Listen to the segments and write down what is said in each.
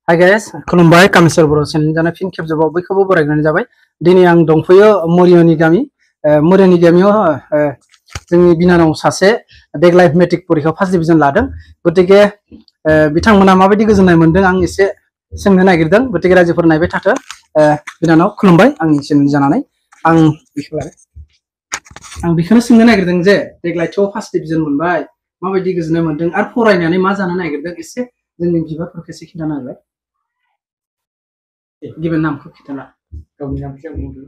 Hi guys, खुलुमबाय कामेश्वर बर' channel जाना फिन खेबजोबाव बयखौबो बरायनाय जाबाय। दिनै आं दंफैयो मरियनि गामि। मरियनि गामियाव जोंनि बिनानाव सासे देग्लाय मेट्रिक परिखायाव फार्स्ट डिभिजन लादों। गतिके बिथांमोना माबायदि गोजोननाय मोनदों आं एसे सोंनो नागिरदों। गतिके रायजोफोर नायबाय थाथो। बिनानाव खुलुमबाय आंनि चेनेल जानानै आं बेखौनो सोंनो नागिरदों जे देग्लायथ' फार्स्ट डिभिजन मोनबाय माबायदि गोजोननाय मोनदों आरो फरायनानै मा जानो नागिरदों एसे जोंनि बिबारफोरखौ एसे खिन्थाना होलाय। Given नामखौ खिथाना गावनि नामखौ बुंदो।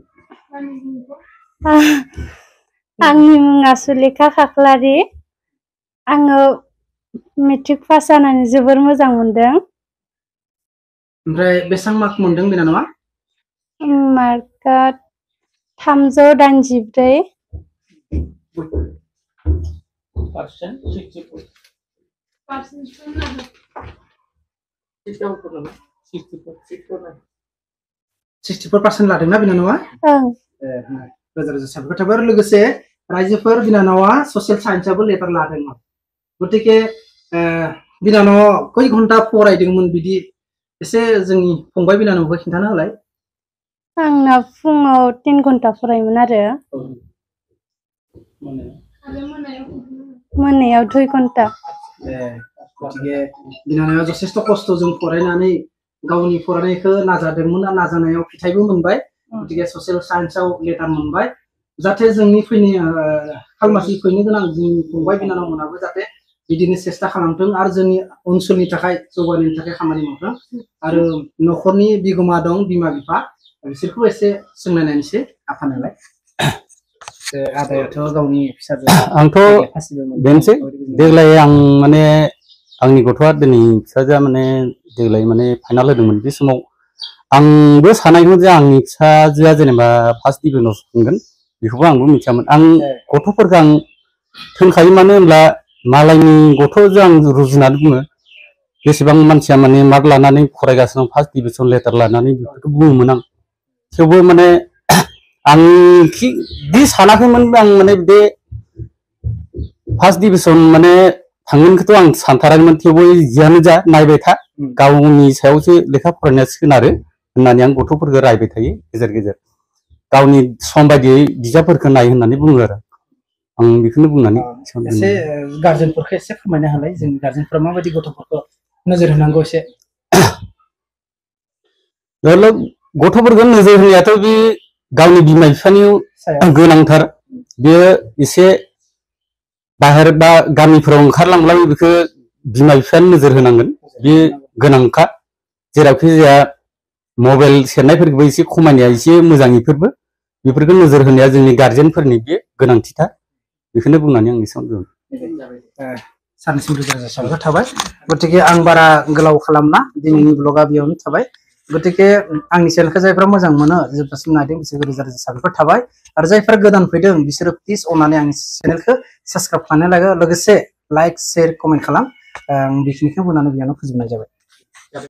आंनि मुङा सुलेखा खाख्लारि। आङो मेट्रिक पास जानानै जोबोर मोजां मोनदों। ओमफ्राय बेसेबां मार्क मोनदों बिनानावा? मार्कआ 384। Percent 64% लादोंना बिनानावा? रोजा रोजा साबायखर थाबाय। लोगोसे रायजोफोर बिनानावा ससियेल साइन्सआवबो लेटार लादोंमोन। गतिके बिनानावा खय घन्टा फरायदोंमोन बिदि एसे जोंनि फंबाय बिनानावखौ खिन्थाना होलाय। आंना फुङाव 3 घन्टा फरायोमोन आरो मोनायाव 2 घन्टा। गतिके बिनानावा जथेस्थ' खस्थ'जों फरायनानै गावनि फरायनायखौ नाजादोंमोन आरो नाजानायाव फिथाइबो मोनबाय। गतिके ससियेल साइन्सआव लेटार मोनबाय। जाहाथे जोंनि खालमासि फैनो गोनां जोंनि फंबाय बिनानावमोनाबो जाहाथे बिदिनो सेस्था खालामथों आरो जोंनि ओनसोलनि थाखाय जौगानायनि थाखाय खामानि मावथों। आरो न'खरनि बिगोमा दं बिमा बिफा बिसोरखौ एसे सोंनायनायनोसै आफानालाय। आदायाथ' गावनि फिसाजो आंथ' बेनोसै देग्लाय आं माने आंनि गथ'आ दिनै फिसाजोआ माने देग्लाय माने फाइनाल होदोंमोन। बे समाव आंबो सानायमोन जे आंनि फिसाजोआ जेनेबा फार्स्ट डिभिजनाव थांगोन बेखौबो आंबो मिथियामोन। आं गथ'फोरखौ आं थोनखायो मानो होनब्ला मालायनि गथ'जों आं रुजुनानै बुङो बेसेबां मानसिया माने मार्क लानानै फरायगासिनो फार्स्ट डिभिजन लेटार लानानै बेफोरखौ बुङोमोन आं। थेवबो माने आं बि सानाखैमोन आं माने बे फार्स्ट डिभिजन माने थांगोनखौथ' आं सानथाराखैमोन। थेवबो जियानो जा नायबाय था गावनि सायावसो लेखा फरायनाया सोनारो होननानै आं गथ'फोरखौ रायबाय थायो गेजेर गेजेर। गावनि सम बायदियै बिजाबफोरखौ नाय होननानै बुङो आरो आं बेखौनो बुंनानै एसे गार्जेनफोरखौ एसे फोरमायना होलाय जोंनि गार्जेनफोरा माबायदि गथ'फोरखौ नोजोर होनांगौ एसे। गथ'फोरखौ नोजोर होनायाथ' बे गावनि बिमा बिफानि गोनांथार। बेयो एसे बाहेर बा गामिफोराव ओंखारलांब्ला बेखौ बिमा बिफायानो नोजोर होनांगोन। बे गोनांखा जेरावखि जाया मबाइल सेरनायफोरखौबो एसे खमायनाया एसे मोजां। बेफोरखौ नोजोर होनाया जोंनि गार्जेनफोरनि बे गोनांथिथार। बेखौनो बुंनानै आं एसेयावनो दोन। सानैसिम रोजा रोजा साबायखर थाबाय। गतिके आं बारा गोलाव खालामना दिनैनि ब्लगा बेयावनो थाबाय। गतिके आंनि चेनेलखौ जायफ्रा मोजां मोनो जोबजासिम नायदों बिसोर रोजा रोजा साबायखर थाबाय। आरो जायफ्रा गोदान फैदों बिसोरो प्लिज अननानै आंनि चेनेलखौ साबस्क्राइब खालामनो लोगोसे लाइक शेयार कमेन्ट खालाम। बेखिनिखौ बुंनानै बेयावनो फोजोबनाय जाबाय।